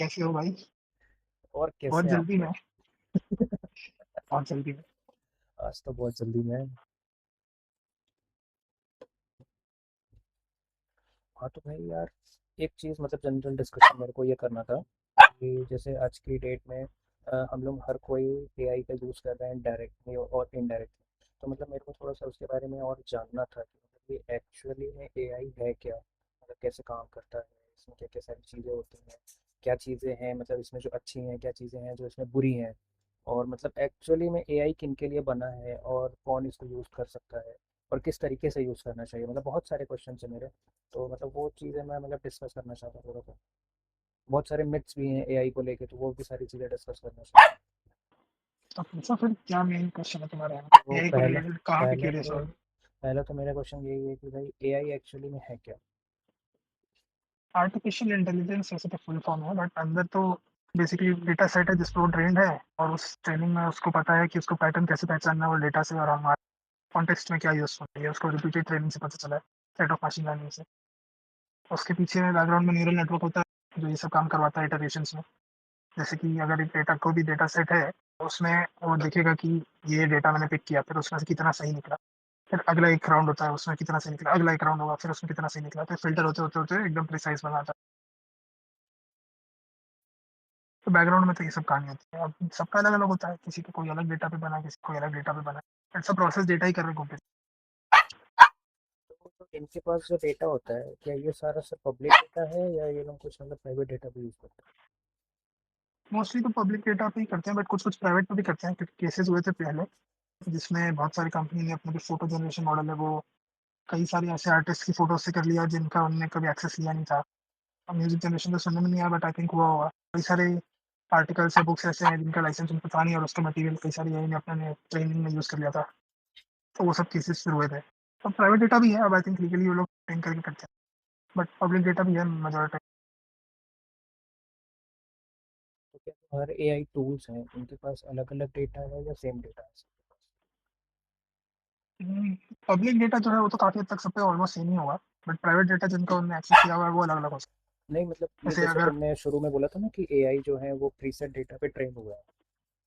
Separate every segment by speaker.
Speaker 1: कैसे हो भाई?
Speaker 2: और
Speaker 1: बहुत
Speaker 2: कैसे हैं आप
Speaker 1: जल्दी में।
Speaker 2: लोग?
Speaker 1: बहुत जल्दी में।
Speaker 2: आज तो बहुत जल्दी में। हाँ तो भाई यार, एक चीज़ मतलब जनरल डिस्कशन मेरे को ये करना था कि जैसे आज की डेट में हम लोग हर कोई एआई का यूज़ कर रहे हैं डायरेक्टली और इनडायरेक्टली। तो मतलब मेरे को थोड़ा सा उसके बारे में और जानना था कि मतलब ये एक्चुअली में एआई है क्या, मतलब कैसे काम करता है, इसमें क्या क्या सारी चीज़ें होती हैं, क्या चीज़ें हैं मतलब इसमें जो अच्छी हैं, क्या चीज़ें हैं जो इसमें बुरी हैं, और मतलब एक्चुअली में एआई किन के लिए बना है और कौन इसको यूज़ कर सकता है और किस तरीके से यूज़ करना चाहिए। मतलब बहुत सारे क्वेश्चन है मेरे। तो मतलब वो चीज़ें मैं मतलब डिस्कस करना चाहता हूँ थोड़ा सा। बहुत सारे मिथ्स भी हैं एआई को लेके, तो वो भी सारी चीज़ें डिस्कस करना चाहता हूँ।
Speaker 1: तो पूछो फिर, क्या मेन क्वेश्चन है तुम्हारे यहाँ?
Speaker 2: तो
Speaker 1: एआई को
Speaker 2: पहला
Speaker 1: रिलेटेड कहाँ पे
Speaker 2: पहला
Speaker 1: क्यूरियस
Speaker 2: तो
Speaker 1: हो?
Speaker 2: पहला तो मेरा क्वेश्चन यही है कि भाई एआई एक्चुअली में है क्या।
Speaker 1: आर्टिफिशियल इंटेलिजेंस वैसे तो फुल फॉर्म है, बट अंदर तो बेसिकली डेटा सेट है जिस पर वो ट्रेंड है, और उस ट्रेनिंग में उसको पता है कि उसको पैटर्न कैसे पहचानना है वो डेटा से, और हमारे कॉन्टेक्स्ट में क्या यूजफुल है उसको रिपीटेड ट्रेनिंग से पता चला है, सेट ऑफ मशीन लर्निंग से। उसके पीछे बैकग्राउंड में न्यूरल नेटवर्क होता है जो ये सब काम करवाता है इटरेशंस में। जैसे कि अगर एक डेटा को भी डेटा सेट है तो उसमें वो देखेगा कि ये डेटा मैंने पिक किया, फिर उसमें से कितना सही निकला, फिर अगला एक राउंड होता है उसमें कितना सही निकला, अगला एक राउंड होगा फिर उसमें कितना सही निकला, फिर फिल्टर होते होते होते एकदम प्रिसाइज बनाता है। तो बैकग्राउंड में तो ये सब कहानी होती है। अब सबका अलग अलग होता है, किसी को कोई अलग डेटा पे बना है, किसी को कोई अलग डेटा पे बना है, इट्स प्रोसेस डेटा ही कर रहे घूमते।
Speaker 2: तो इनके पास जो डेटा होता है, क्या ये सारा सब पब्लिक डेटा है या ये लोग कुछ मतलब प्राइवेट डेटा भी यूज़ करते
Speaker 1: मोस्टली तो पब्लिक डेटा पे ही करते हैं, बट कुछ कुछ प्राइवेट पे भी करते हैं, क्योंकि केसेस हुए थे पहले जिसमें बहुत सारी कंपनी ने अपने जो फोटो जनरेशन मॉडल है वो कई सारे ऐसे आर्टिस्ट की फोटोज से कर लिया जिनका उनने कभी एक्सेस लिया नहीं था। अब म्यूजिक जनरेशन तो सुनने में नहीं आया, बट आई थिंक हुआ होगा। कई सारे आर्टिकल्स या बुक्स ऐसे हैं जिनका लाइसेंस उनको था नहीं, और उसका मटेरियल कई सारी एआई ने अपने ट्रेनिंग में यूज कर लिया था। तो वो सब केसेस शुरू हुए थे। तो प्राइवेट डेटा भी है, अब आई थिंक लीगली वो लोग ट्रेन करके करते हैं, बट पब्लिक डेटा भी है मेजोरिटी।
Speaker 2: हैं? तो क्या जो हर एआई टूल्स हैं उनके पास अलग अलग डेटा है या सेम डेटा है सबके पास?
Speaker 1: पब्लिक डेटा जो है वो तो काफी हद तक सब पे ऑलमोस्ट सेम ही होगा, बट प्राइवेट डेटा जिनका उन्होंने एक्सेस किया हुआ है वो अलग अलग हो सकता
Speaker 2: नहीं मतलब
Speaker 1: है।
Speaker 2: ये
Speaker 1: जैसे
Speaker 2: जैसे
Speaker 1: अगर
Speaker 2: तुमने शुरू में बोला था ना कि एआई जो है वो प्रीसेट डेटा पे ट्रेन हुआ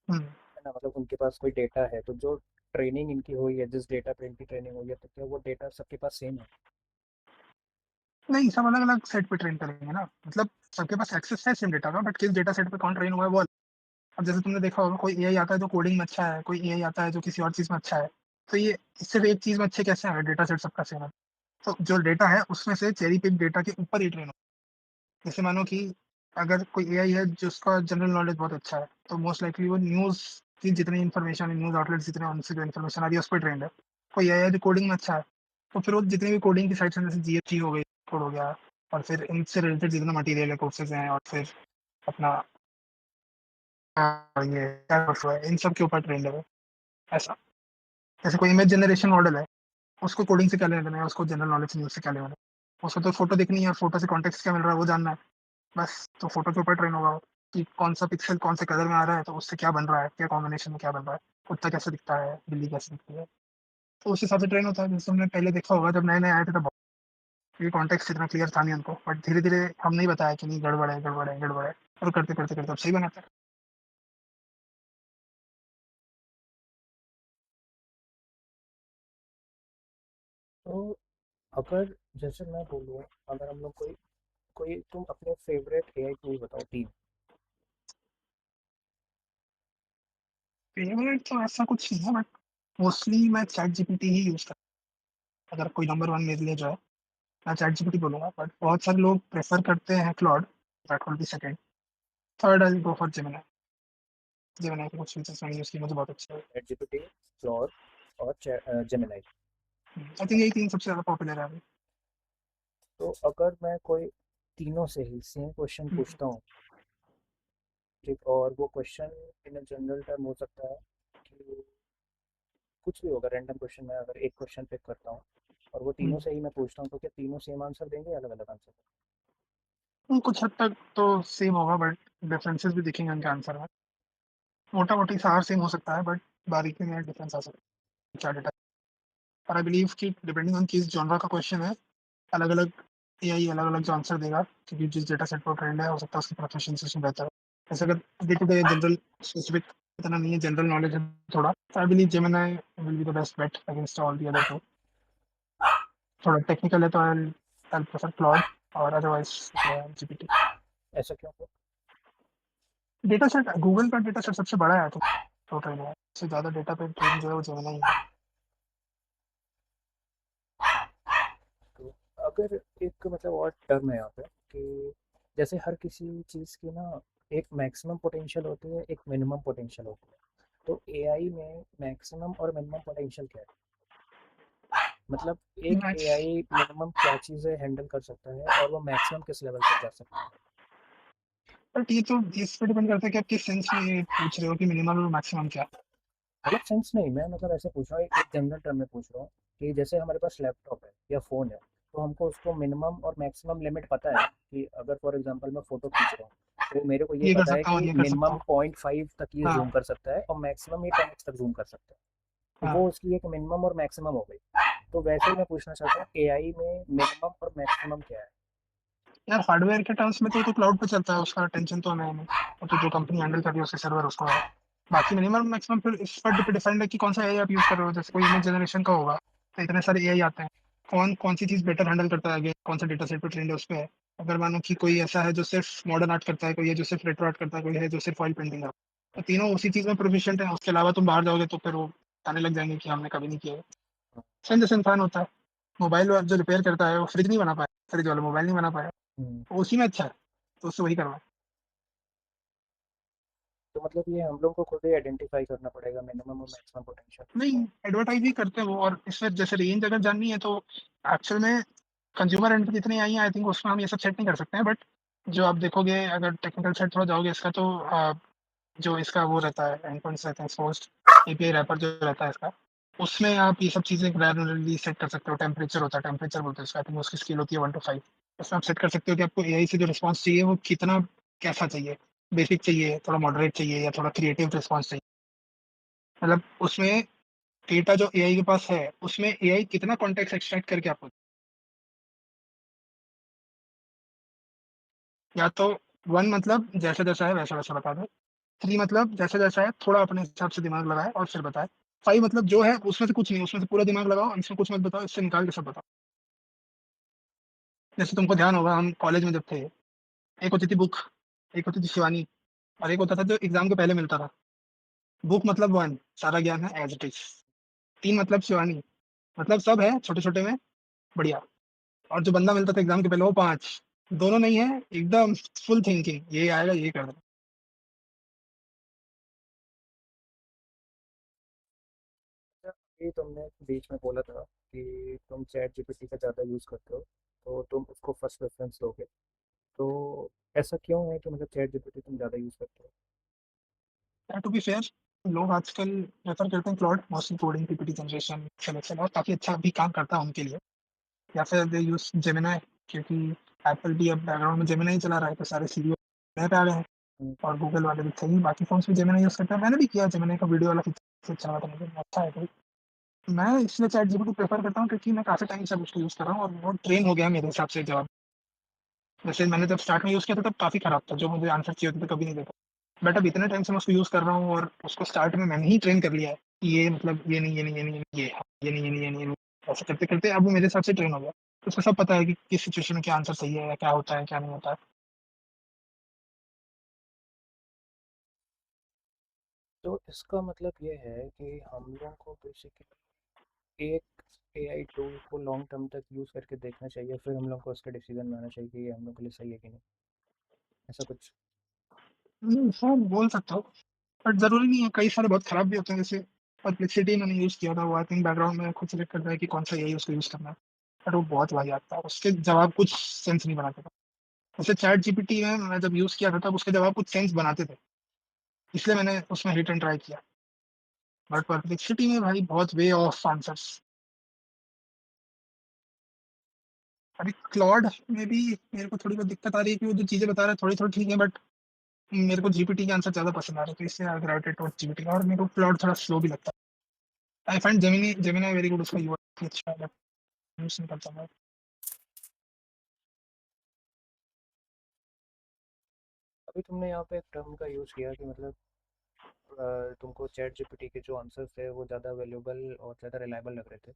Speaker 1: हम्म,
Speaker 2: है ना, मतलब उनके पास कोई डेटा है, तो जो ट्रेनिंग इनकी हुई है, जिस डेटा पे इनकी ट्रेनिंग हुई है, तो क्या वो डेटा सबके पास सेम है?
Speaker 1: नहीं, सब अलग अलग सेट पे ट्रेन करेंगे ना, मतलब सबके पास एक्सेस है सेम डेटा का, बट किस डेटा सेट पे कौन ट्रेन हुआ है वो अलग। अब जैसे तुमने देखा होगा कोई एआई आता है जो कोडिंग में अच्छा है, कोई एआई आता है जो किसी और चीज में अच्छा है। तो ये सिर्फ एक चीज में अच्छे कैसे हैं, डेटा सेट सबका सेम है। तो जो डेटा है उसमें से चेरी पिक डेटा के ऊपर ही ट्रेन हो। जैसे मानो कि अगर कोई एआई है जिसका जनरल नॉलेज बहुत अच्छा है, तो मोस्ट लाइकली वो न्यूज की जितनी इन्फॉर्मेशन, न्यूज आउटलेट्स जितने उनसे जो इन्फॉर्मेशन आ रही है उस पर ट्रेंड है। कोई एआई है जो कोडिंग में अच्छा है, तो फिर वो जितनी भी कोडिंग की साइट्स हैं जैसे जीएसजी हो गई, कोड हो गया, और फिर इनसे रिलेटेड जितना मटेरियल है, कोर्सेज हैं, और फिर अपना ये क्या हुआ है, इन सब के ऊपर ट्रेंड है वो। ऐसा। जैसे कोई इमेज जनरेशन मॉडल है, उसको कोडिंग से क्या लेना देना है, उसको जनरल नॉलेज न्यूज से क्या लेना देना है। उसको तो फोटो दिखनी है और फोटो से कॉन्टेक्स्ट क्या मिल रहा है वो जानना है, बस। तो फोटो के ऊपर ट्रेन होगा वो, कि कौन सा पिक्सल कौन से कलर में आ रहा है तो उससे क्या बन रहा है, क्या कॉम्बिनेशन में क्या बन रहा है, कुत्ता कैसे दिखता है, बिल्ली कैसे दिखती है। तो उस हिसाब से ट्रेन होता है। जैसे हमने पहले देखा होगा जब नए नए आए थे तब ये कॉन्टेक्स्ट इतना क्लियर था नहीं उनको, बट धीरे धीरे हमने ही बताया कि नहीं, गड़बड़ है, गड़बड़ है, गड़बड़ है, और करते करते करते अब सही बनाते हैं।
Speaker 2: तो अगर जैसे मैं बोलूँ, अगर हम लोग कोई कोई तुम अपने फेवरेट एआई टूल बताओ, तीन।
Speaker 1: फेवरेट तो ऐसा कुछ नहीं है, बट मोस्टली मैं चैट जीपीटी ही यूज करता हूँ। अगर कोई नंबर वन मेरे लिए जो है, मैं चैट जीपीटी बोलूंगा, बट बहुत सारे लोग प्रेफर करते हैं Claude, that will be second. Third I go for Gemini. Gemini के कुछ फीचर्स मैंने यूज किए, मुझे बहुत अच्छे लगे।
Speaker 2: चैट जीपीटी, क्लॉड और जेमिनाई।
Speaker 1: आई थिंक यही तीन सबसे ज्यादा पॉपुलर है अभी।
Speaker 2: तो अगर मैं कोई तीनों से ही सेम क्वेश्चन
Speaker 1: हम्म,
Speaker 2: पूछता हूँ, ठीक, और वो क्वेश्चन इन जनरल टर्म हो सकता है कि कुछ भी होगा, रैंडम क्वेश्चन, मैं अगर एक क्वेश्चन पिक करता हूँ और वो तीनों
Speaker 1: हम्म।
Speaker 2: से ही मैं पूछता हूँ, तो क्या तीनों सेम आंसर देंगे या अलग अलग आंसर?
Speaker 1: कुछ हद तक तो सेम होगा, बट डिफरेंसेस भी दिखेंगे उनके आंसर में। मोटा मोटी सार सेम हो सकता है, बट बारीकी में डिफरेंस आ सकता है, क्या डेटा। और आई बिलीव कि डिपेंडिंग ऑन किस जॉनरा का क्वेश्चन है, अलग अलग एआई अलग-अलग जो आंसर देगा, क्योंकि जिस डेटा सेट पे वो ट्रेंड है, हो सकता है उसकी प्रोफिशिएंसी उसमें बेहतर हो। जैसे अगर day to day general specific इतना नहीं है, जनरल नॉलेज है थोड़ा, तो I believe Gemini will be the best bet against all the other two. थोड़ा टेक्निकल है तो आई विल प्रेफर क्लॉड, और अदरवाइज़ जीपीटी।
Speaker 2: ऐसा क्यों?
Speaker 1: डेटा सेट गूगल का डेटा सेट सबसे बड़ा है तो टोटल में, सबसे ज़्यादा डेटा पे ट्रेन जो है वो जेमिनी ही है।
Speaker 2: तो अगर एक मतलब और टर्म है यहाँ पे कि जैसे हर किसी चीज़ की ना एक मैक्सिमम पोटेंशियल होती है, एक मिनिमम पोटेंशियल होती है। तो एआई में मैक्सिमम और मिनिमम पोटेंशियल क्या है? मतलब एक
Speaker 1: मैक्स
Speaker 2: एआई मिनिमम क्या चीज़ें हैंडल कर सकता है और वो मैक्सिमम किस लेवल तक जा सकता है?
Speaker 1: बट ये तो इस पे डिपेंड करता है कि आप किस सेंस में ये पूछ रहे हो कि मिनिमम और मैक्सिमम क्या है।
Speaker 2: मतलब सेंस नहीं, मैं मतलब ऐसे पूछ रहा हूँ, एक जनरल टर्म में पूछ रहा हूँ कि जैसे हमारे पास लैपटॉप है या फ़ोन है, तो हमको उसको मिनिमम और मैक्सिमम लिमिट पता है कि अगर फॉर एग्जांपल मैं फ़ोटो खींच रहा हूँ, तो मेरे को ये
Speaker 1: ये कर
Speaker 2: पता है
Speaker 1: सकता हूँ और
Speaker 2: कि
Speaker 1: ये कर सकता
Speaker 2: मिनिमम
Speaker 1: हूँ।
Speaker 2: 0.5 तक ये
Speaker 1: हाँ,
Speaker 2: ज़ूम कर सकता है और मैक्सिमम ये 10x तक ज़ूम कर सकता है। तो
Speaker 1: हाँ।
Speaker 2: वो उसकी एक मिनिमम और मैक्सिमम हो गई। तो वैसे ही मैं पूछना चाहता हूँ एआई में मिनिमम और मैक्सिमम क्या है?
Speaker 1: यार हार्डवेयर के टर्म्स में तो क्लाउड पे चलता है, उसका टेंशन तो हमें नहीं। वो तो जो कंपनी हैंडल कर रही है उसके सर्वर उसको है। बाकी मिनिमम मैक्सिमम फिर इस पर डिपेंड है कि कौन सा एआई आप यूज़ कर रहे हो। जैसे कोई इमेज जनरेशन का होगा, तो इतने सारे एआई आते हैं। कौन सी चीज़ बेटर हैंडल करता है आगे, कौन सा डेटा सेट पे ट्रेंड है उस पे है। अगर मानो कि कोई ऐसा है जो सिर्फ मॉडर्न आर्ट करता है, कोई है जो सिर्फ रेट्रो आर्ट करता है, कोई है जो सिर्फ ऑयल पेंटिंग करता है। तो तीनों उसी चीज़ में प्रोफिशिएंट है, उसके अलावा तुम बाहर जाओगे तो फिर वो आने लग जाएंगे कि हमने कभी नहीं किया है। सेम जैसे इंसान होता है, मोबाइल जो रिपेयर करता है वो फ्रिज नहीं बना पाया, फ्रिज वाला मोबाइल नहीं बना पाया,
Speaker 2: हम्म,
Speaker 1: तो उसी में अच्छा है, तो उससे वही करवाएँ।
Speaker 2: तो मतलब ये हम लोग को खुद ही आइडेंटिफाई करना पड़ेगा मिनिमम और मैक्सिमम पोटेंशियल।
Speaker 1: नहीं, एडवर्टाइज़ ही करते हैं वो, और इसमें जैसे रेंज अगर जाननी है तो एक्चुअल में कंज्यूमर एंड पे जितनी आई हैं आई थिंक उसमें हम ये सब सेट नहीं कर सकते हैं। बट जो आप देखोगे अगर टेक्निकल साइड थोड़ा जाओगे इसका, तो जो इसका वो रहता है, एंडपॉइंट्स रहते हैं एक्सपोज़्ड, एपीआई रैपर जो रहता है इसका, उसमें आप ये सब चीज़ें ग्रैजुअली सेट कर सकते हो। टेम्परेचर होता है, टेम्परेचर बोलते हैं उसको, आई थिंक उसकी स्केल होती है 1 टू 5। उसमें आप सेट कर सकते हो कि आपको एआई से जो रिस्पॉन्स चाहिए वो कितना, कैसा चाहिए, बेसिक चाहिए, थोड़ा मॉडरेट चाहिए या थोड़ा क्रिएटिव रिस्पॉन्स चाहिए। मतलब उसमें डेटा जो एआई के पास है, उसमें एआई कितना कॉन्टेक्स्ट एक्सट्रैक्ट करके आपको, या तो 1 मतलब जैसा-जैसा है वैसा-वैसा बता दे, 3 मतलब जैसा-जैसा है थोड़ा अपने हिसाब से दिमाग लगाए और फिर बताए, 5 मतलब जो है उसमें से कुछ नहीं, उसमें से पूरा दिमाग लगाओ, इसमें कुछ मत बताओ, इससे निकाल के सब बताओ। जैसे तुमको ध्यान होगा हम कॉलेज में जब थे, एक होती थी बुक, एक होती थी शिवानी, और एक होता था जो एग्ज़ाम के पहले मिलता था। बुक मतलब 1 सारा ज्ञान है एज़ इट इज़, 3 मतलब शिवानी, मतलब सब है छोटे-छोटे में बढ़िया, और जो बंदा मिलता था एग्ज़ाम के पहले वो 5, दोनों नहीं है, एकदम फुल थिंकिंग, ये आएगा ये कर देना।
Speaker 2: अच्छा, ये तुमने बीच में बोला था कि तुम चैट जीपीटी का ज़्यादा यूज़ करते हो, तो तुम उसको फर्स्ट प्रेफरेंस दोगे। तो ऐसा क्यों है कि मतलब चैट जीपीटी तुम ज़्यादा यूज़ करते हो?
Speaker 1: टू बी फेयर, लोग आजकल प्रेफ़र करते हैं Claude, mostly coding, PPT generation, selection, और काफ़ी अच्छा भी काम करता है उनके लिए। या फिर दे यूज़ जेमिनी, क्योंकि एप्पल भी अब बैकग्राउंड में जेमिनी ही चला रहा है, तो सारे सीईओ जेमिनी पे आ गए हैं,
Speaker 2: हम्म,
Speaker 1: और गूगल वाले भी थे ही, बाकी फ़ोन्स भी जेमिनी यूज़ करते हैं। मैंने भी किया जेमिनी का वीडियो वाला फीचर, चला था मुझे, अच्छा है भाई। मैं इसलिए चैट जीपीटी प्रेफ़र करता हूँ क्योंकि मैं काफ़ी टाइम से अब उसको यूज़ कर रहा हूँ और वो ट्रेन हो गया मेरे हिसाब से जवाब। जैसे मैंने जब स्टार्ट में यूज़ किया था तब काफ़ी खराब था, जो मुझे आंसर चाहिए होते थे कभी नहीं देता। बट अब इतने टाइम से मैं उसको यूज़ कर रहा हूँ और उसको स्टार्ट में मैंने ही ट्रेन कर लिया है कि ये मतलब ये नहीं, ये नहीं, ये नहीं, ये हाँ, ये नहीं, ये नहीं, ये नहीं, ये नहीं। ऐसे करते-करते अब वो मेरे हिसाब से ट्रेन हो गया। तो उसको सब पता है कि किस सिचुएशन में क्या आंसर सही है या क्या होता है, क्या नहीं होता है।
Speaker 2: तो इसका मतलब ये है कि हम लोगों को बेसिकली एक एआई टूल को लॉन्ग टर्म तक यूज़ करके देखना चाहिए, फिर हम लोग को उसका डिसीजन बनाना चाहिए कि ये हम लोग के लिए सही है कि नहीं, ऐसा कुछ।
Speaker 1: हाँ, बोल सकता हूँ, बट ज़रूरी नहीं है, कई सारे बहुत खराब भी होते हैं। जैसे परप्लेक्सिटी मैंने यूज़ किया था, वो आई थिंक बैकग्राउंड में खुद सेलेक्ट करता है कि कौन सा एआई उसको यूज़ करना है। बट वो बहुत वाहियात था, उसके जवाब कुछ सेंस नहीं बनाते थे। जैसे चैट जीपीटी में मैं जब यूज़ किया था तब उसके जवाब कुछ सेंस बनाते थे, इसलिए मैंने उसमें हिट एंड ट्राई किया। बट परप्लेक्सिटी में भाई बहुत वे ऑफ आंसर्स। अभी क्लॉड में भी मेरे को थोड़ी बहुत दिक्कत आ रही है कि वो जो चीज़ें बता रहा है थोड़ी-थोड़ी ठीक है, बट मेरे को जीपीटी के आंसर ज़्यादा पसंद आ रहे हैं, तो इससे आई ग्रेविटेट टुवर्ड्स जीपीटी, और मेरे को क्लॉड थोड़ा स्लो भी लगता है। I find Gemini Gemini very good, उसका यूआई अच्छा है, बट यूज़ नहीं करता मैं।
Speaker 2: अभी तुमने यहाँ पे एक टर्म का यूज़ किया कि मतलब तुमको चैट जीपीटी के जो आंसर्स थे वो ज़्यादा वैल्यूबल और ज़्यादा रिलायबल लग रहे थे।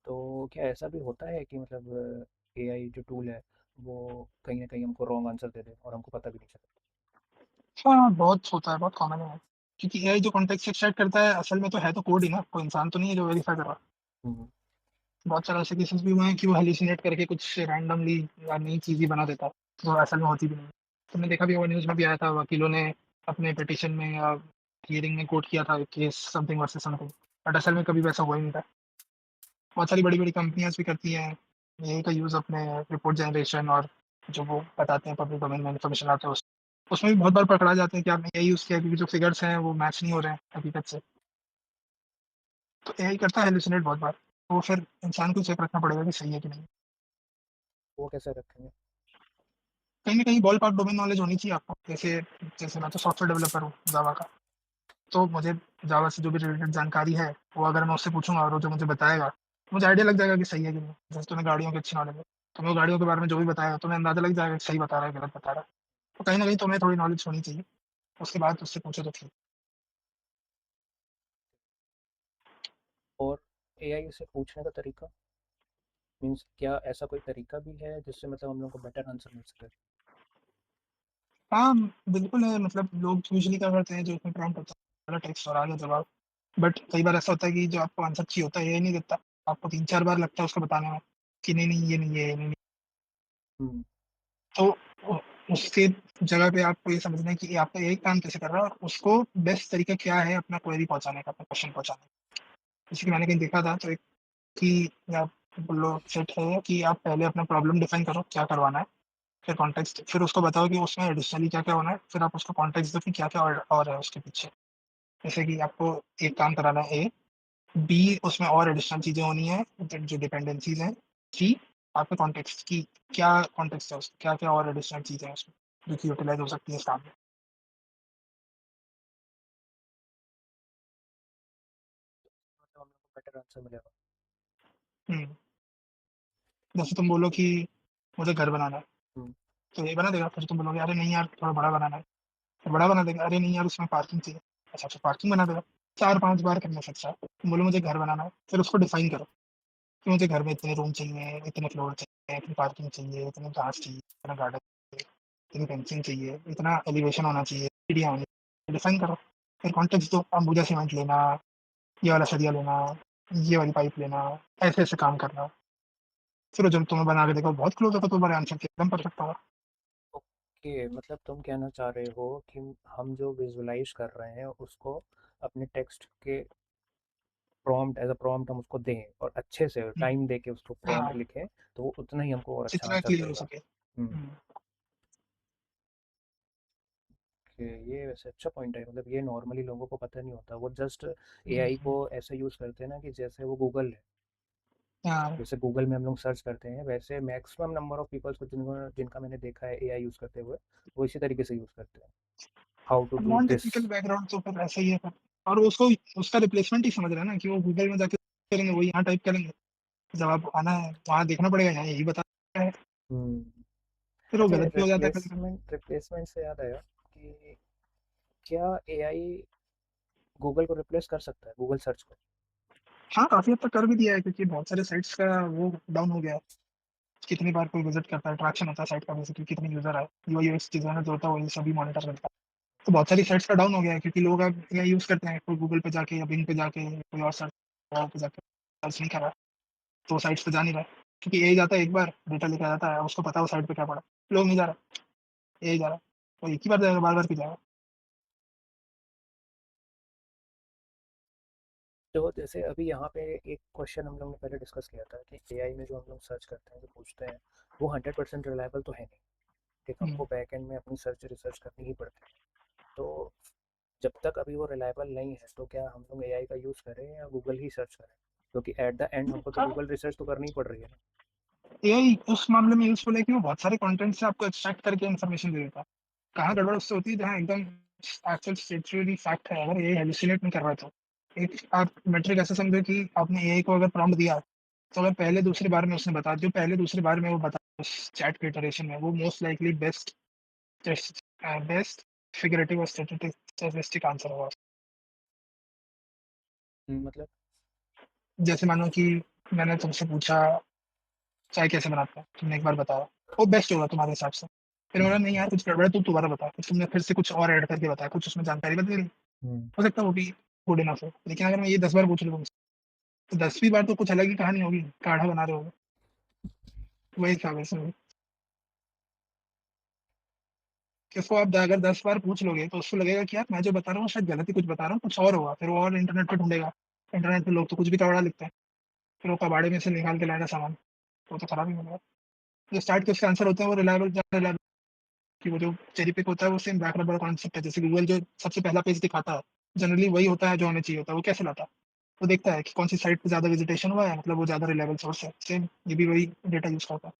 Speaker 2: तो क्या ऐसा भी होता है कि मतलब एआई जो टूल है वो कहीं ना कहीं हमको रॉन्ग आंसर दे दे और हमको पता भी नहीं चले?
Speaker 1: हाँ, बहुत होता है, बहुत कॉमन है। क्योंकि एआई जो कॉन्टेक्स्ट एक्सट्रैक्ट करता है, असल में तो है तो कोड ही ना, कोई इंसान तो नहीं है जो वेरीफाई कर रहा है।
Speaker 2: हम्म।
Speaker 1: बहुत सारे ऐसे केसेस भी हुए हैं कि वो हेलुसिनेट करके कुछ रैंडमली या नई चीज़ें बना देता है, जो असल में होती भी नहीं है। तुमने देखा भी होगा, न्यूज़ में भी आया था, वकीलों ने अपने पिटीशन में या हियरिंग में कोट किया था case something versus something, but असल में कभी वैसा हुआ ही नहीं था। बहुत सारी बड़ी-बड़ी कंपनियाँ भी करती हैं एआई का यूज़ अपने रिपोर्ट जनरेशन और जो वो बताते हैं पब्लिक डोमेन में इन्फॉर्मेशन आते हैं उसमें भी बहुत बार पकड़ा जाते हैं कि आपने एआई यूज़ किया है, क्योंकि जो फिगर्स हैं वो मैच नहीं हो रहे हैं हकीकत से। तो एआई करता है हैलुसिनेट बहुत बार, तो फिर इंसान को चेक रखना पड़ेगा कि सही है कि नहीं।
Speaker 2: वो कैसे रखेंगे?
Speaker 1: कहीं न कहीं बॉल पार्क डोमेन नॉलेज होनी चाहिए आपको। जैसे जैसे मैं तो सॉफ्टवेयर डेवलपर हूँ जावा का, तो मुझे जावा से जो भी रिलेटेड जानकारी है, वो अगर मैं उससे पूछूँगा और वो जो मुझे बताएगा, मुझे आइडिया लग जाएगा कि सही है कि नहीं। जैसे तुम्हें गाड़ियों की अच्छी नॉलेज है, तुम्हें वो गाड़ियों के बारे में जो भी बताएगा, तुम्हें अंदाज़ा लग जाएगा कि सही बता रहा है, गलत बता रहा है। तो कहीं न कहीं तुम्हें थोड़ी नॉलेज होनी चाहिए, उसके बाद उससे पूछो तो ठीक।
Speaker 2: और एआई से पूछने का तरीका मीन्स क्या ऐसा कोई तरीका भी है जिससे मतलब हम लोग को बेटर आंसर मिल सके?
Speaker 1: हाँ, बिल्कुल है, मतलब लोग यूजुअली क्या करते हैं, जो उसमें प्रॉम्प्ट होता है, पहला टेक्स्ट और आगे जवाब। बट कई बार ऐसा होता है कि जो आपको आंसर चाहिए होता है, एआई नहीं देता। आपको 3-4 बार लगता है उसको बताने में कि नहीं, नहीं, ये नहीं है, ये नहीं, नहीं।
Speaker 2: हम्म।
Speaker 1: तो उ उसके जगह पे आपको ये समझना है कि आपका एक काम कैसे कर रहा है और उसको बेस्ट तरीका क्या है अपना क्वेरी पहुँचाने का, अपना क्वेश्चन पहुँचाने का। जैसे कि मैंने कहीं देखा था, तो एक कि आप बोलो सेट है कि आप पहले अपना प्रॉब्लम डिफाइन करो, क्या करवाना है, फिर कॉन्टेक्स्ट, फिर उसको बताओ कि उसमें एडिशनली क्या-क्या होना है, फिर आप उसको कॉन्टेक्स्ट दो कि क्या-क्या और है उसके पीछे। जैसे कि आपको एक काम कराना है ए, बी उसमें और एडिशनल चीज़ें होनी है, जो डिपेंडेंसीज़ हैं, सी आपका कॉन्टेक्स्ट की क्या कॉन्टेक्स्ट है उसका, क्या-क्या और एडिशनल चीज़ें हैं उसमें, जो कि यूटिलाइज़ हो सकती है इस काम में।
Speaker 2: मतलब हम लोग को बेटर आंसर मिलेगा।
Speaker 1: हुँ, जैसे तुम बोलो कि मुझे घर बनाना है,
Speaker 2: हम्म।
Speaker 1: तो ये बना देगा, फिर तुम बोलोगे अरे नहीं यार थोड़ा बड़ा बनाना है, फिर बड़ा बना देगा, अरे नहीं यार उसमें पार्किंग चाहिए, अच्छा, अच्छा पार्किंग बना देगा। 4-5 बार करने से अच्छा है, तुम बोलो मुझे घर बनाना है, फिर उसको डिफाइन करो कि मुझे घर में इतने रूम चाहिए, इतने फ्लोर चाहिए, इतनी पार्किंग चाहिए, इतने घास चाहिए, इतना गार्डन चाहिए, इतनी फेंसिंग चाहिए, इतना एलिवेशन होना चाहिए, सीढ़ियाँ होनी चाहिए, डिफाइन करो। फिर कॉन्टेक्स्ट दो, अंबुजा सीमेंट लेना, ये वाला सरिया लेना, ये वाली पाइप लेना, ऐसे-ऐसे काम करना। फिर वो जब तुम्हें बना के देखो बहुत क्लोज़ होगा तो तुम्हारे आंसर के एकदम परफेक्ट होगा।
Speaker 2: ओके, मतलब तुम कहना चाह रहे हो कि हम जो विजुलाइज कर रहे हैं उसको अपने टेक्स्ट के प्रॉम्प्ट एज अ प्रॉम्प्ट हम उसको दें और अच्छे से
Speaker 1: हुँ,
Speaker 2: टाइम दे के उसको प्रॉम्प्ट
Speaker 1: हाँ,
Speaker 2: लिखें तो वो उतना ही हमको और अच्छा
Speaker 1: जितना
Speaker 2: आंसर
Speaker 1: क्लियर हो
Speaker 2: देगा।
Speaker 1: सके।
Speaker 2: हम्म।
Speaker 1: हुँ,
Speaker 2: कि ये वैसे अच्छा पॉइंट है, मतलब ये नॉर्मली लोगों को पता नहीं होता, वो जस्ट
Speaker 1: हुँ,
Speaker 2: एआई
Speaker 1: हुँ।
Speaker 2: को ऐसे यूज़ करते हैं ना कि जैसे वो गूगल है।
Speaker 1: हाँ,
Speaker 2: जैसे गूगल में हम लोग सर्च करते हैं वैसे मैक्सिमम नंबर ऑफ पीपल्स को जिनका मैंने देखा है एआई यूज़ करते हुए वो इसी तरीके से यूज़ करते हैं, हाउ टू
Speaker 1: अब
Speaker 2: do
Speaker 1: non
Speaker 2: this.
Speaker 1: Technical background तो फिर ऐसा ही है फिर। और वो उसको उसका रिप्लेसमेंट ही समझ रहा है ना कि वो गूगल में जाके करेंगे, वो यहाँ टाइप करेंगे, जवाब आना है, वहाँ देखना पड़ेगा, यहाँ यही बता रहा है,
Speaker 2: हम्म।
Speaker 1: फिर वो
Speaker 2: अच्छा,
Speaker 1: गलत भी हो जाता है कभी-कभी।
Speaker 2: रिप्लेसमेंट से याद आया कि क्या एआई गूगल को रिप्लेस कर सकता है, गूगल सर्च को?
Speaker 1: हाँ, काफ़ी हद तक कर भी दिया है, क्योंकि बहुत सारे साइट्स का वो डाउन हो गया है। कितनी बार कोई विज़िट करता है, ट्रैक्शन होता है साइट का, बेसिकली कितने यूज़र आए, यूआई-यूएक्स डिज़ाइनर जो होता है वही सभी मॉनिटर करता है। तो बहुत सारी साइट्स का डाउन हो गया है, क्योंकि लोग अब एआई यूज़ करते हैं, कोई गूगल पे जाके या बिंग पे जाके कोई और सर्च पे जाके सर्च नहीं कर रहा है, तो वो साइट्स पे जा नहीं रहा है। क्योंकि एआई जाता है एक बार, डेटा लेके आ जाता है, उसको पता है वो साइट पे क्या पड़ा है। लोग नहीं जा रहा, एआई जा रहा है। वो एक ही बार जाएगा, बार-बार क्यों जाएगा?
Speaker 2: तो जैसे अभी यहाँ पे एक क्वेश्चन हम लोग ने पहले डिस्कस किया था कि एआई में जो हम लोग सर्च करते हैं जो पूछते हैं वो 100% रिलायबल तो है नहीं। ठीक,
Speaker 1: हुँ।
Speaker 2: हमको बैक एंड में अपनी सर्च रिसर्च करनी ही पड़ती है। तो जब तक अभी वो रिलायबल नहीं है तो क्या हम लोग एआई का यूज़ करें या गूगल ही सर्च करें, क्योंकि एट द एंड हमको तो
Speaker 1: हाँ,
Speaker 2: गूगल रिसर्च तो करनी ही पड़ रही है ना।
Speaker 1: एआई उस मामले में यूज़फुल है कि वो बहुत सारे कंटेंट से आपको एक्सट्रैक्ट करके इन्फॉर्मेशन दे देता है। कहाँ गड़बड़ उससे होती है, जहाँ एकदम एक्चुअल स्टेचुअरी फैक्ट है, अगर एआई हैलुसिनेट नहीं कर रहा है तो। एक आप मेट्रिक ऐसे समझो कि आपने एआई को अगर प्रॉम्प्ट दिया, तो अगर पहले दूसरी बार में उसने बता जो पहले दूसरी बार में वो बता उस चैट के इटरेशन में, वो most likely best best figurative और स्टैटिस्टिक आंसर होगा।
Speaker 2: मतलब
Speaker 1: जैसे मानो कि मैंने तुमसे पूछा चाय कैसे बनाते हैं, तुमने एक बार बताया, वो बेस्ट होगा तुम्हारे हिसाब से। फिर बोला नहीं यार कुछ गड़बड़ है, तू दोबारा बता, फिर तुमने फिर से कुछ और ऐड करके बताया, कुछ उसमें जानकारी बदल गई,
Speaker 2: हम्म,
Speaker 1: हो सकता है वो भी गुड इनफ हो। लेकिन अगर मैं ये 10 बार पूछ लूँ तुमसे, तो 10वीं बार तो कुछ अलग ही कहानी होगी, काढ़ा बना रहे हो, वही था वैसे। कि उसको आप अगर 10 बार पूछ लोगे तो उसको लगेगा कि यार मैं जो बता रहा हूँ शायद गलत ही कुछ बता रहा हूँ, कुछ और होगा, फिर वो और इंटरनेट पे ढूंढेगा। इंटरनेट पे लोग तो कुछ भी कबाड़ा लिखते हैं, फिर वो कबाड़े में से निकाल के लाएगा सामान, वो तो खराब ही होगा। जो स्टार्ट के उसके आंसर होते हैं वो रिलायबल कि वो जो चेरी पिक होता है वो सेम बैक रबर कॉन्सेप्ट है। जैसे गूगल जो सबसे पहला पेज दिखाता है, जनरली वही होता है जो हमें चाहिए होता है। वो कैसे लाता है? वो देखता है कि कौन सी साइट पे ज्यादा विजिटेशन हुआ है, मतलब वो ज्यादा रिलायबल सोर्स है। सेम ये भी वही डेटा यूज करता है।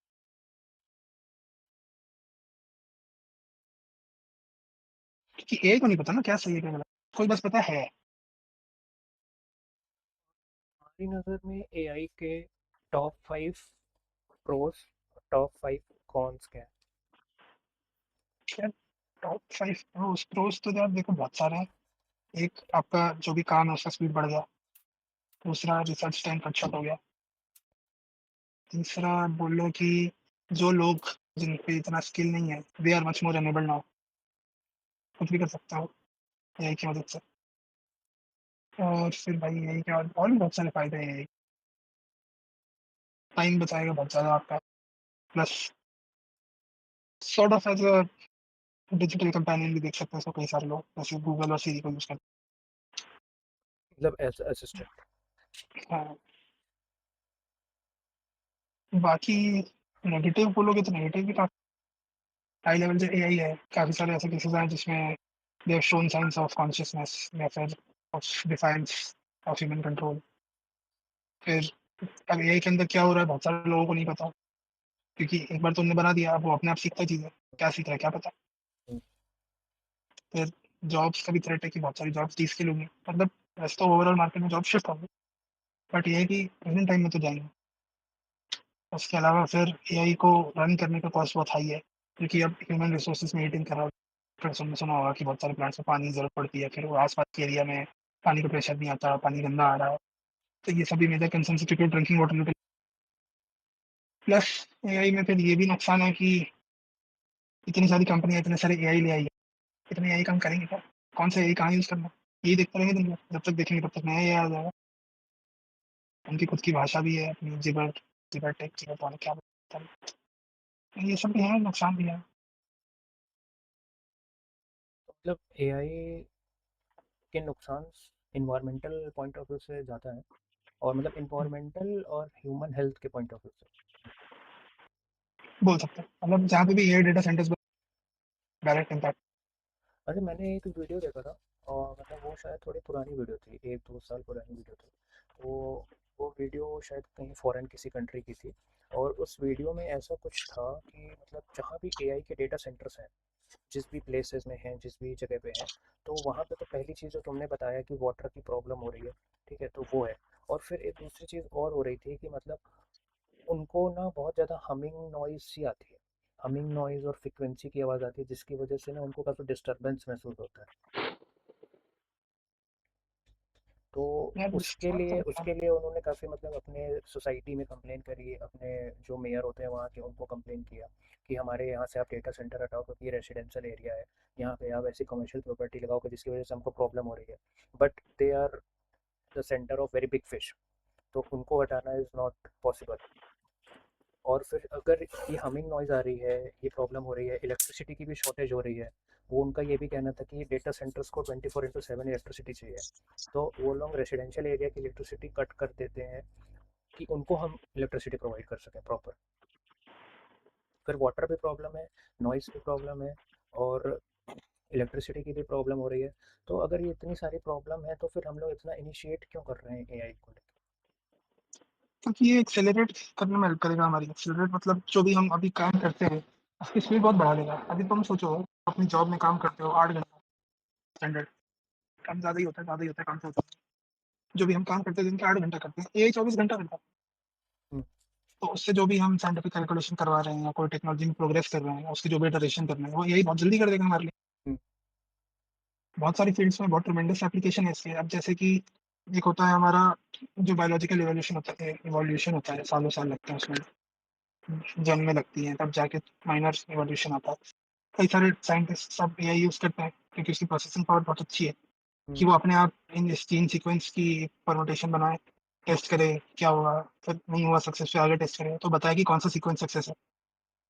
Speaker 1: क्योंकि ए को नहीं पता ना क्या सही है क्या गलत, कोई बस पता है।
Speaker 2: हमारी नज़र में एआई के टॉप 5 प्रोस, टॉप 5 कॉन्स क्या है?
Speaker 1: क्या टॉप 5 प्रोस? प्रोस तो यार देखो बहुत सारे हैं। एक आपका जो भी काम है उसका स्पीड बढ़ गया। दूसरा रिसर्च टाइम कट शॉर्ट हो गया। तीसरा बोल लो कि जो लोग जिन पे इतना स्किल नहीं है they are much more enable now, कुछ भी कर सकता हो एआई की मदद से। और फिर भाई यही क्या, और भी बहुत सारे फायदे हैं यही। टाइम बचाएगा बहुत ज़्यादा आपका, plus sort of as a digital companion भी देख सकते हैं इसको कई सारे लोग, जैसे गूगल और सीरी को यूज़ करते
Speaker 2: मतलब एज असिस्टेंट।
Speaker 1: हैं। हाँ, बाकी नेगेटिव बोलोगे तो नेगेटिव भी काफ़ी हाई लेवल जो एआई है, काफ़ी सारे ऐसे केसेस हैं जिसमें they have shown science of consciousness या फिर of defiance of human control. फिर अब एआई के अंदर क्या हो रहा है बहुत सारे लोगों को नहीं पता, क्योंकि एक बार तुमने बना दिया अब वो अपने आप सीखता चीज़ें, क्या सीख रहा है क्या पता। फिर जॉब्स का भी थ्रेट है कि बहुत सारी जॉब्स रीस्किल होंगी, मतलब वैसे तो ओवरऑल मार्केट में जॉब शिफ्ट होंगी, बट ये है कि प्रेजेंट टाइम में तो जाएंगे। उसके अलावा फिर एआई को रन करने का कॉस्ट बहुत हाई है, क्योंकि अब ह्यूमन रिसोर्सेज मेंटेन कर रहा हूँ। फिर तुमने सुना होगा कि बहुत सारे प्लांट्स में पानी की जरूरत पड़ती है, फिर वो आसपास के एरिया में पानी का प्रेशर नहीं आता, पानी गंदा आ रहा है। तो ये सभी मेजर कंसर्न है, क्योंकि ड्रिंकिंग वाटर। प्लस एआई में फिर ये भी नुकसान है कि इतनी सारी कंपनियां इतने सारे एआई ले आई है, इतने एआई काम करेंगे क्या? कौन सा एआई कहाँ यूज करना? यही देखते रहेंगे दिन भर, जब तक देखेंगे तब तक नया एआई आ जाएगा। उनकी खुद की भाषा भी है अपनी, जिबर जिबर टेक जिबर पता नहीं क्या बोलते हैं। ये सब भी है, नुकसान भी है।
Speaker 2: मतलब एआई के नुकसान इन्वायरमेंटल पॉइंट ऑफ व्यू से ज़्यादा है, और मतलब इन्वायरमेंटल और ह्यूमन हेल्थ के पॉइंट ऑफ व्यू से।
Speaker 1: बोल सकते हैं मतलब जहाँ पे भी AI data centres direct impact.
Speaker 2: अरे मैंने एक वीडियो देखा था, और मतलब वो शायद थोड़ी पुरानी वीडियो थी, 1-2 साल पुरानी वीडियो थी। तो वो वीडियो शायद कहीं फॉरेन किसी कंट्री की थी, और उस वीडियो में ऐसा कुछ था कि मतलब जहाँ भी एआई के डेटा सेंटर्स हैं, जिस भी प्लेसेस में हैं, जिस भी जगह पे हैं, तो वहाँ पे तो पहली चीज़ जो तुमने बताया कि वाटर की प्रॉब्लम हो रही है, ठीक है, तो वो है। और फिर एक दूसरी चीज़ और हो रही थी कि मतलब उनको ना बहुत ज़्यादा हमिंग नॉइज़ सी आती है, हमिंग नॉइज़ और फ्रीक्वेंसी की आवाज़ आती है, जिसकी वजह से ना उनको काफ़ी डिस्टरबेंस महसूस होता है। तो
Speaker 1: यार इस बात तो है।
Speaker 2: उसके लिए उन्होंने काफ़ी मतलब अपने सोसाइटी में कंप्लेन करी, अपने जो मेयर होते हैं वहाँ के उनको कंप्लेन किया कि हमारे यहाँ से आप डेटा सेंटर हटाओ, क्योंकि ये रेजिडेंशियल एरिया है, यहाँ पे आप ऐसी कमर्शियल प्रॉपर्टी लगाओगे जिसकी वजह से हमको प्रॉब्लम हो रही है। But they are the centre of very big fish, तो उनको हटाना इज़ नॉट पॉसिबल। और फिर अगर ये हमिंग नॉइज़ आ रही है, ये प्रॉब्लम हो रही है, इलेक्ट्रिसिटी की भी शॉर्टेज हो रही है। वो उनका ये भी कहना था कि डेटा सेंटर्स को 24/7 इलेक्ट्रिसिटी चाहिए। तो वो लोग रेजिडेंशियल एरिया की इलेक्ट्रिसिटी कट कर देते हैं कि उनको हम इलेक्ट्रिसिटी प्रोवाइड कर सकें प्रॉपर। फिर वाटर भी प्रॉब्लम है, नॉइज़ भी प्रॉब्लम है, और इलेक्ट्रिसिटी की भी प्रॉब्लम हो रही है। तो अगर ये इतनी सारी प्रॉब्लम है, तो फिर हम लोग इतना इनिशिएट क्यों कर रहे हैं एआई को लेकर?
Speaker 1: क्योंकि ये एक्सेलरेट करने में हेल्प करेगा हमारी। एक्सेलरेट मतलब जो भी हम अभी काम करते हैं उसकी स्पीड बहुत बढ़ा देगा। अभी तुम सोचो अपनी जॉब में काम करते हो 8 घंटा स्टैंडर्ड, काम ज़्यादा ही होता है, ज़्यादा ही होता है, काम तो होता है। जो भी हम काम करते हैं दिन के 8 घंटा करते हैं, एआई 24 घंटा करता है। तो उससे जो भी हम साइंटिफिक कैलकुलेशन करवा रहे हैं या कोई टेक्नोलॉजी में प्रोग्रेस कर रहे हैं, उसकी जो भी इटरेशन कर रहे हैं, वो एआई बहुत जल्दी कर देगा हमारे लिए।
Speaker 2: हुँ,
Speaker 1: बहुत सारी फील्ड्स में बहुत ट्रेमेंडस एप्लीकेशन है इसके। अब जैसे कि एक होता है हमारा जो बायोलॉजिकल इवोल्यूशन होता है, सालों-साल लगते हैं उसमें, जन्म में लगती है, तब जाके माइनर इवोल्यूशन आता है। कई सारे साइंटिस्ट सब एआई यूज़ करते हैं क्योंकि उसकी प्रोसेसिंग पावर बहुत अच्छी है, कि
Speaker 2: हुँ,
Speaker 1: वो अपने आप इन इस जीन सीक्वेंस की परम्यूटेशन बनाए, टेस्ट करे क्या हुआ, फिर नहीं हुआ सक्सेस फिर आगे टेस्ट करे, तो बताए कि कौन-सा सीक्वेंस सक्सेस है।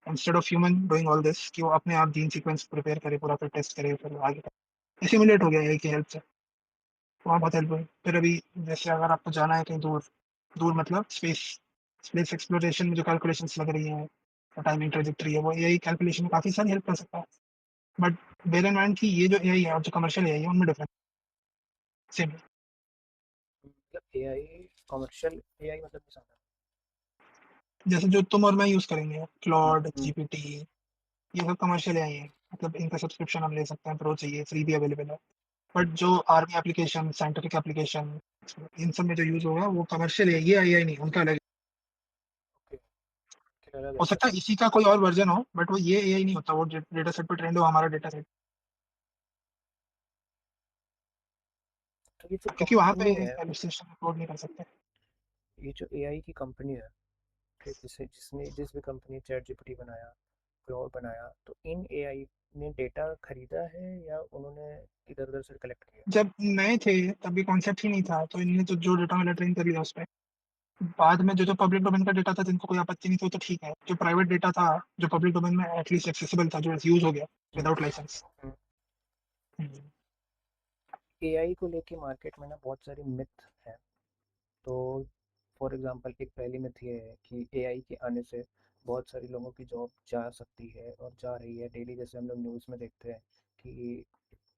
Speaker 1: Instead of human doing all this कि वो अपने आप जीन सीक्वेंस प्रिपेयर करे पूरा, फिर टेस्ट करे, फिर आगे करे। सिम्युलेट हो गया एआई की हेल्प से, वहाँ बहुत हेल्प हुई। फिर अभी जैसे अगर आपको जाना है कहीं दूर, दूर मतलब स्पेस, स्पेस एक्सप्लोरेशन में जो कैलकुलेशंस लग रही हैं, टाइमिंग ट्रैजेक्टरी है, वो एआई कैलकुलेशन में काफ़ी सारी हेल्प कर सकता है। बट बेयर इन माइंड कि ये जो एआई है और जो कमर्शियल एआई है, उनमें डिफरेंस सेम है।
Speaker 2: मतलब एआई कमर्शियल एआई मतलब नहीं समझा।
Speaker 1: जैसे जो तुम और मैं यूज़ करेंगे,
Speaker 2: हुँ,
Speaker 1: क्लॉड,
Speaker 2: हुँ,
Speaker 1: जीपीटी, ये सब कमर्शियल एआई है। मतलब इनका सब्सक्रिप्शन हम ले सकते हैं, प्रो चाहिए, फ्री भी अवेलेबल है। बट
Speaker 2: हुँ,
Speaker 1: जो आर्मी एप्लीकेशन, साइंटिफिक एप्लीकेशन, इन सब में जो यूज़ होगा वो कमर्शियल है, ये एआई नहीं, उनका अलग।
Speaker 2: ओके, फिर अलग
Speaker 1: हो
Speaker 2: है
Speaker 1: सकता
Speaker 2: जैसे
Speaker 1: है इसी का कोई और वर्ज़न हो, बट वो ये एआई नहीं होता, वो डेटा सेट पे ट्रेंड हो हमारा डेटा सेट।
Speaker 2: तो ये जो
Speaker 1: क्योंकि वहाँ पे
Speaker 2: कंपनी है,
Speaker 1: एलोसिलेशन अपलोड नहीं कर सकते।
Speaker 2: ये जो एआई की कंपनी है, कि जिसने जिस भी कंपनी ने चैटजीपीटी बनाया, क्लॉड बनाया, तो इन एआई ने डेटा खरीदा है या उन्होंने इधर-उधर से कलेक्ट किया?
Speaker 1: जब नए थे तब ये कॉन्सेप्ट ही नहीं था, तो इन्होंने तो जो डेटा मिला ट्रेन कर लिया उसपे। बाद में जो पब्लिक डोमेन का डेटा था जिनको कोई आपत्ति नहीं थी, वो तो ठीक है। जो प्राइवेट डेटा था, जो पब्लिक डोमेन में एटलीस्ट एक्सेसिबल था, जो यूज़ हो गया
Speaker 2: हुँ,
Speaker 1: विदाउट लाइसेंस।
Speaker 2: हुँ।
Speaker 1: हुँ।
Speaker 2: एआई को लेके मार्केट में ना बहुत सारी मिथ हैं। तो फॉर एग्जांपल एक पहली मिथ ये है कि एआई के आने से बहुत सारे लोगों की जॉब जा सकती है और जा रही है। डेली जैसे हम लोग न्यूज़ में देखते हैं कि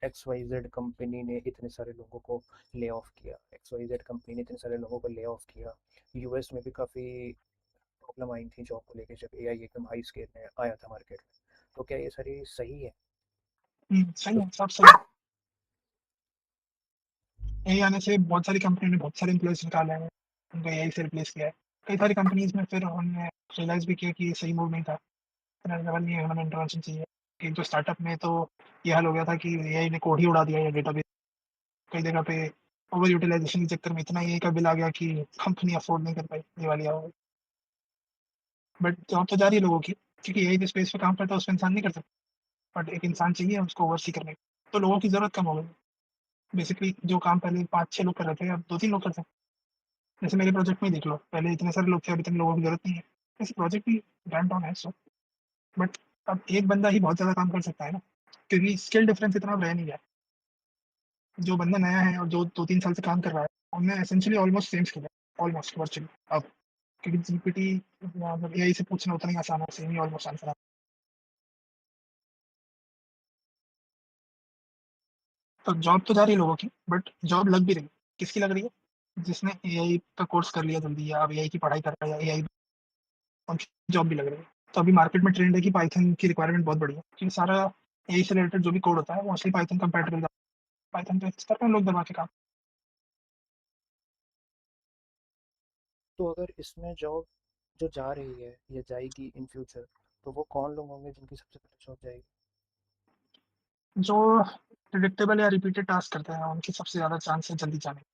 Speaker 2: एक्स वाई जेड कंपनी ने इतने सारे लोगों को ले ऑफ किया, एक्स वाई जेड कंपनी ने इतने सारे लोगों को ले ऑफ किया। यूएस में भी काफ़ी प्रॉब्लम आई थी जॉब को लेके जब एआई एकदम हाई स्केल में आया था मार्केट में। तो क्या ये सारी सही है?
Speaker 1: सही
Speaker 2: तो
Speaker 1: है, सब सही है। एआई आने से बहुत सारी कंपनी ने बहुत सारे एम्प्लॉइज़ निकाले हैं, उनको एआई से रिप्लेस किया है। कई सारी कंपनीज़ में फिर उन्होंने रियलाइज़ भी किया कि ये सही मूव नहीं था, इतना लेवल नहीं है, हमें इंटरवेंशन चाहिए। एक जो स्टार्टअप में तो ये हाल हो गया था कि एआई ने कोड ही उड़ा दिया, या डेटाबेस कई जगह पे ओवर यूटिलाइज़ेशन के चक्कर में इतना एआई का बिल आ गया कि कंपनी अफ़ोर्ड नहीं कर पाई, ये वाली हाल। बट जॉब तो जा रही है लोगों की, क्योंकि एआई जिस स्पेस पे काम करता है उसमें इंसान नहीं कर सकता, बट एक इंसान चाहिए उसको ओवरसी करने के लिए। तो लोगों की ज़रूरत कम हो गई। बेसिकली जो काम पहले 5-6 लोग कर रहे थे, अब 2-3 लोग कर सकते हैं। जैसे मेरे प्रोजेक्ट में ही देख लो, पहले इतने सारे लोग थे, अब इतने लोगों की ज़रूरत नहीं है। वैसे प्रोजेक्ट भी रैंप डाउन है सो, बट अब एक बंदा ही बहुत ज़्यादा काम कर सकता है ना, क्योंकि स्किल डिफरेंस इतना अब रह नहीं गया। जो बंदा नया है और जो 2-3 साल से काम कर रहा है, उनमें एसेंशियली ऑलमोस्ट सेम स्किल है, ऑलमोस्ट वर्चुअली अब। क्योंकि जीपीटी मतलब एआई से पूछना उतना ही आसान है, सेम ही ऑलमोस्ट आंसर है। तो जॉब तो जा रही है लोगों की, बट जॉब लग भी रही है। किसकी लग रही है? जिसने एआई का कोर्स कर लिया जल्दी, या अब एआई की पढ़ाई कर रहा है, या एआई, उनकी जॉब भी लग रही है। तो अभी मार्केट में ट्रेंड है कि पाइथन की रिक्वायरमेंट बहुत बड़ी है, क्योंकि सारा एआई से रिलेटेड जो भी कोड होता है, वो मोस्टली पाइथन कंपैटिबल, पाइथन पे करते हैं लोग दबा के काम।
Speaker 2: तो अगर इसमें जॉब जो जा रही है या जाएगी इन फ्यूचर, तो वो कौन लोग होंगे जिनकी सबसे पहले जॉब जाएगी?
Speaker 1: जो प्रिडिक्टेबल या रिपीटेड टास्क करते हैं, उनकी सबसे ज़्यादा चांस है जल्दी जाने की।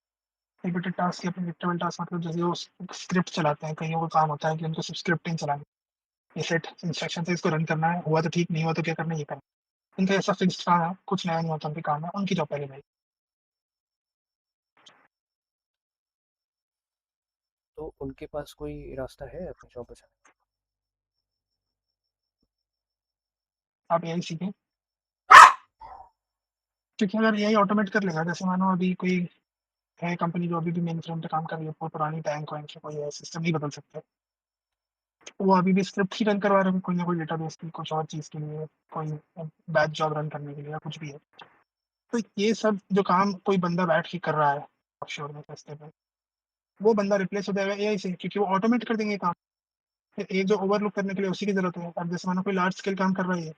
Speaker 1: रिपीटेड टास्क या प्रिडिक्टेबल टास्क मतलब जैसे वो स्क्रिप्ट चलाते हैं, कईयों का काम होता है कि उनको सिर्फ स्क्रिप्टिंग चलानी है। ये सेट इंस्ट्रक्शन से इसको रन करना है, हुआ तो ठीक, नहीं हुआ तो क्या करना है, ये करना है। इनका ऐसा फिक्स्ड काम है, कुछ नया नहीं होता उनके काम में, उनकी जॉब पहले नहीं।
Speaker 2: तो उनके पास कोई रास्ता है अपनी जॉब बचाने
Speaker 1: आप यही सीखें, क्योंकि अगर एआई ऑटोमेट कर लेगा, जैसे मानो अभी कोई है कंपनी जो अभी भी मेन फ्रेम पे काम कर रही है, बहुत पुरानी बैंक वैंक है, कोई है, सिस्टम नहीं बदल सकते। वो अभी भी स्क्रिप्ट ही रन करवा रहे हैं, कोई ना कोई डेटाबेस की कुछ और चीज़ के लिए, कोई बैच जॉब रन करने के लिए, या कुछ भी है। तो ये सब जो काम कोई बंदा बैठ के कर रहा है ऑफशोर में रास्ते पे, वो बंदा रिप्लेस हो जाएगा एआई से, क्योंकि वो ऑटोमेट कर देंगे काम। फिर एक जो ओवरलुक करने के लिए उसी की ज़रूरत है। अब जैसे मानो कोई लार्ज स्केल काम कर रहा है,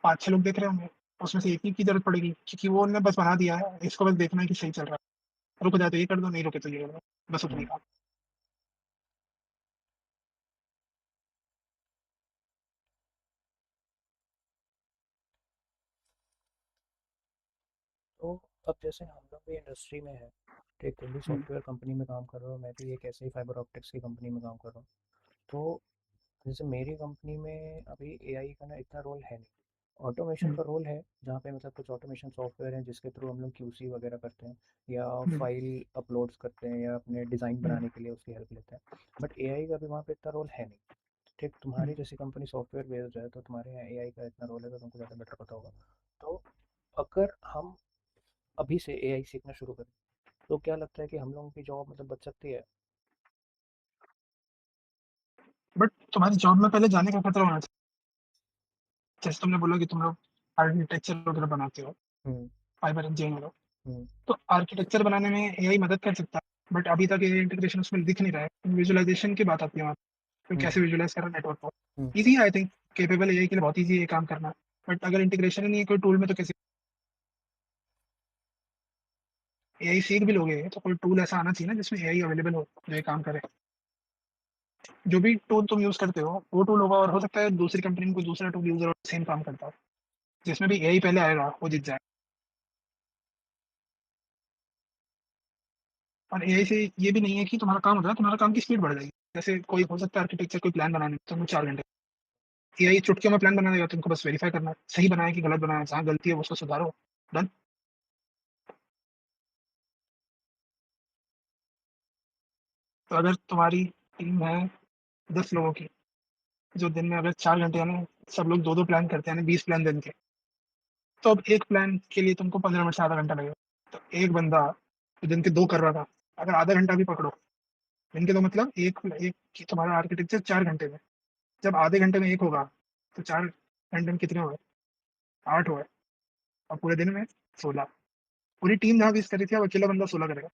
Speaker 1: 5-6 लोग देख रहे होंगे, उसमें से एक ही की ज़रूरत पड़ेगी, क्योंकि वो उन्होंने बस बना दिया है, इसको बस देखना है कि सही चल रहा है। रुक जाए तो ये कर दो, नहीं रुके तो ये कर दो, बस उतना ही
Speaker 2: में?
Speaker 1: काम।
Speaker 2: तो अब जैसे हम लोग भी इंडस्ट्री में है, ठीक, तुम भी
Speaker 1: हम्म,
Speaker 2: सॉफ्टवेयर कंपनी में काम कर रहे हो, मैं भी एक ऐसे ही फाइबर ऑप्टिक्स की कंपनी में काम कर रहा हूँ। तो जैसे मेरी कंपनी में अभी एआई का ना इतना रोल है नहीं। ऑटोमेशन
Speaker 1: हम्म,
Speaker 2: का रोल है, जहाँ पे मतलब कुछ ऑटोमेशन सॉफ्टवेयर हैं जिसके थ्रू हम लोग क्यूसी वगैरह करते हैं, या
Speaker 1: हम्म,
Speaker 2: फाइल अपलोड्स करते हैं, या अपने डिज़ाइन
Speaker 1: हम्म,
Speaker 2: बनाने के लिए उसकी हेल्प लेते हैं। बट एआई का भी वहाँ पे इतना रोल है नहीं। ठीक,
Speaker 1: हम्म।
Speaker 2: तुम्हारी जैसी कंपनी सॉफ्टवेयर बेस्ड है, तो तुम्हारे यहाँ एआई का इतना रोल है, तो तुमको ज़्यादा बेटर पता होगा। तो अगर हम अभी से एआई सीखना शुरू करें, तो क्या लगता है कि हम लोगों की जॉब मतलब बच सकती है?
Speaker 1: बट तुम्हारी जॉब में पहले जाने का खतरा होना चाहिए। जैसे तुमने बोला कि तुम लोग आर्किटेक्चर वगैरह बनाते हो,
Speaker 2: हम्म।
Speaker 1: फाइबर इंजीनियर हो,
Speaker 2: हम्म।
Speaker 1: तो आर्किटेक्चर बनाने में एआई मदद कर सकता है, बट अभी तक एआई इंटीग्रेशन उसमें दिख नहीं रहा है। विजुअलाइजेशन की बात आती है वहाँ पे, तो
Speaker 2: हम्म।
Speaker 1: कैसे विजुअलाइज करा नेटवर्क को।
Speaker 2: हम्म।
Speaker 1: ईजी है आई थिंक, केपेबल एआई के लिए बहुत ईजी है ये काम करना। बट अगर इंटीग्रेशन ही नहीं है कोई टूल में, तो कैसे एआई सीख भी लोगे? तो कोई टूल ऐसा आना चाहिए ना जिसमें एआई अवेलेबल हो जो ये काम करे। जो भी टूल तुम यूज करते हो वो टूल होगा, और हो सकता है दूसरी कंपनी में कोई दूसरा टूल यूजर और सेम काम करता हो, जिसमें भी एआई पहले आएगा वो जीत जाए। और एआई से ये भी नहीं है कि तुम्हारा काम होता है, तुम्हारा काम की स्पीड बढ़ जाएगी। जैसे कोई हो सकता है आर्किटेक्चर कोई प्लान बनाने में तुमको 4 घंटे, एआई चुटकियों में प्लान बना देगा, तुमको बस वेरीफाई करना है सही बनाया कि गलत बनाया, जहाँ गलती है वो उसको सुधारो, डन। तो अगर तुम्हारी टीम है 10 लोगों की, जो दिन में अगर 4 घंटे यानी सब लोग दो दो प्लान करते हैं, यानी 20 प्लान दिन के, तो अब एक प्लान के लिए तुमको 15 मिनट से आधा घंटा लगेगा। तो एक बंदा जो दिन के 2 कर रहा था, अगर आधा घंटा भी पकड़ो दिन के 2, मतलब एक एक तुम्हारा आर्किटेक्चर 4 घंटे में, जब आधे घंटे में एक होगा, तो 4 घंटे में कितने हुए? 8 हुए। और पूरे दिन में 16। पूरी टीम जहाँ 20 कर रही थी, अब अकेला बंदा 16 करेगा।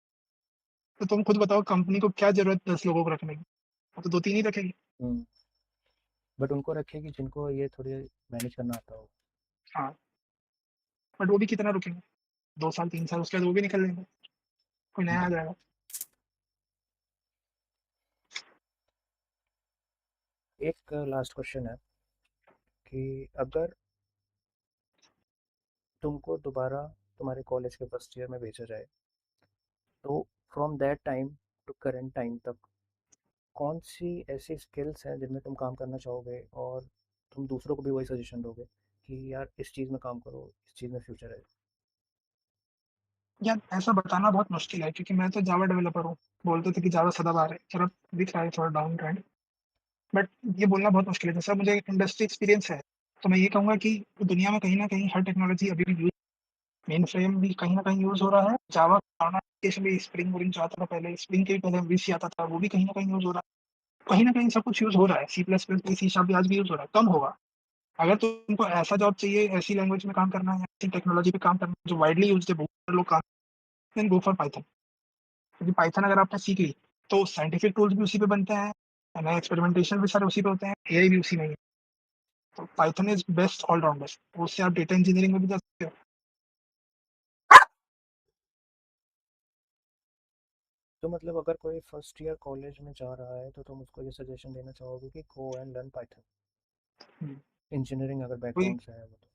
Speaker 1: तो तुम खुद बताओ कंपनी को क्या जरूरत 10 लोगों को रखने की? वो तो 2-3 ही रखेगी।
Speaker 2: हम्म। बट उनको रखेगी जिनको ये थोड़ी मैनेज करना आता हो।
Speaker 1: हाँ, बट वो भी कितना रुकेंगे? 2 साल 3 साल, उसके बाद वो भी निकल लेंगे, कोई नया आ
Speaker 2: हम्म।
Speaker 1: जाएगा।
Speaker 2: एक लास्ट क्वेश्चन है कि अगर तुमको दोबारा तुम्हारे कॉलेज के फर्स्ट ईयर में भेजा जाए, तो from that time to current time तक कौन सी ऐसी स्किल्स हैं जिनमें तुम काम करना चाहोगे, और तुम दूसरों को भी वही सजेशन दोगे कि यार इस चीज़ में काम करो, इस चीज़ में फ्यूचर है?
Speaker 1: यार ऐसा बताना बहुत मुश्किल है, क्योंकि मैं तो जावा डेवलपर हूँ। बोलते थे कि जावा सदाबहार है, थोड़ा दिख रहा है थोड़ा डाउन ट्रेंड, बट ये बोलना बहुत मुश्किल है। जैसा मुझे इंडस्ट्री एक्सपीरियंस है, तो मैं ये कहूंगा कि दुनिया में कहीं ना कहीं हर टेक्नोलॉजी अभी भी यूज, मेन फ्रेम भी कहीं ना कहीं यूज हो रहा है, जावा एप्लीकेशन भी, स्प्रिंग बोरिंग जो आता था पहले, स्प्रिंग के भी पहले MVC आता था, वो भी कहीं ना कहीं यूज हो रहा है। कहीं ना कहीं सब कुछ यूज हो रहा है, C++ भी, C# भी आज भी यूज हो रहा है, कम होगा। अगर तुमको ऐसा जॉब चाहिए, ऐसी लैंग्वेज में काम करना है, ऐसी टेक्नोलॉजी पे काम करना है जो वाइडली यूज है, बहुत सारे लोग काम, देन गो फॉर पाइथन। क्योंकि पाइथन अगर आपने सीख ली, तो साइंटिफिक टूल्स भी उसी पे बनते हैं, नए एक्सपेरिमेंटेशन भी सारे उसी पे होते हैं, एआई भी उसी में ही है। तो पाइथन इज बेस्ट ऑलराउंडर, उससे आप डेटा इंजीनियरिंग में भी जा सकते हो।
Speaker 2: तो मतलब अगर कोई फर्स्ट ईयर कॉलेज में जा रहा है, तो तुम उसको ये सजेशन देना चाहोगे कि go and learn Python,
Speaker 1: hmm,
Speaker 2: engineering अगर
Speaker 1: कोई
Speaker 2: बैकग्राउंड से है वो तो?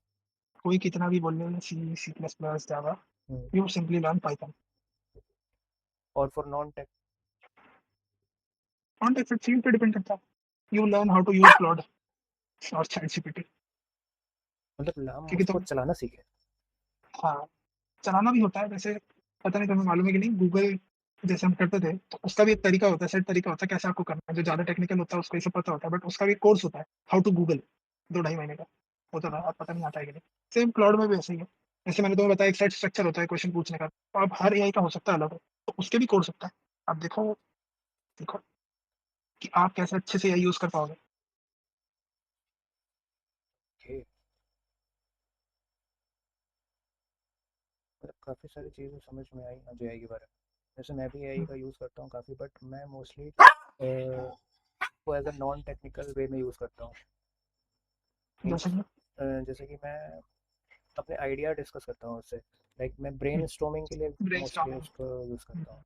Speaker 1: कोई कितना भी बोल ले, C++, Java,
Speaker 2: hmm.
Speaker 1: You simply learn Python.
Speaker 2: और for non tech?
Speaker 1: Context field पे डिपेंड करता है, you learn how to use cloud और ChatGPT।
Speaker 2: मतलब हम
Speaker 1: क्योंकि
Speaker 2: उसको
Speaker 1: तुम,
Speaker 2: चलाना सीखे?
Speaker 1: हाँ, चलाना भी होता है वैसे। पता नहीं तुम्हें मालूम है कि नहीं, गूगल जैसे हम करते थे, तो उसका भी एक तरीका होता है, सेट तरीका होता है कैसे आपको करना है। जो ज्यादा टेक्निकल होता है उसको ये सब पता होता है, बट उसका भी कोर्स होता है, हाउ टू गूगल, 2-2.5 महीने का होता था। अब पता नहीं आता है कि नहीं। सेम क्लाउड में भी ऐसे ही है। जैसे मैंने तुम्हें बताया, एक सेट स्ट्रक्चर होता है क्वेश्चन पूछने का, तो अब हर एआई का हो सकता है अलग, तो उसके भी कोर्स होता है। अब देखो, देखो कि आप कैसे अच्छे से एआई यूज कर पाओगे।
Speaker 2: ओके। मतलब काफ़ी सारी चीज़ें समझ में आई मुझे एआई के बारे में। जैसे मैं भी एआई का यूज़ करता हूँ काफ़ी, बट मैं मोस्टली को as a non technical way में यूज़ करता हूँ।
Speaker 1: जैसे
Speaker 2: मीन्स
Speaker 1: कि
Speaker 2: जैसे कि मैं अपने आइडिया डिस्कस करता हूँ उससे, लाइक मैं ब्रेन स्टॉर्मिंग के लिए
Speaker 1: ब्रेन
Speaker 2: मोस्टली
Speaker 1: स्टॉर्मिंग,
Speaker 2: उसको यूज़ करता हूँ।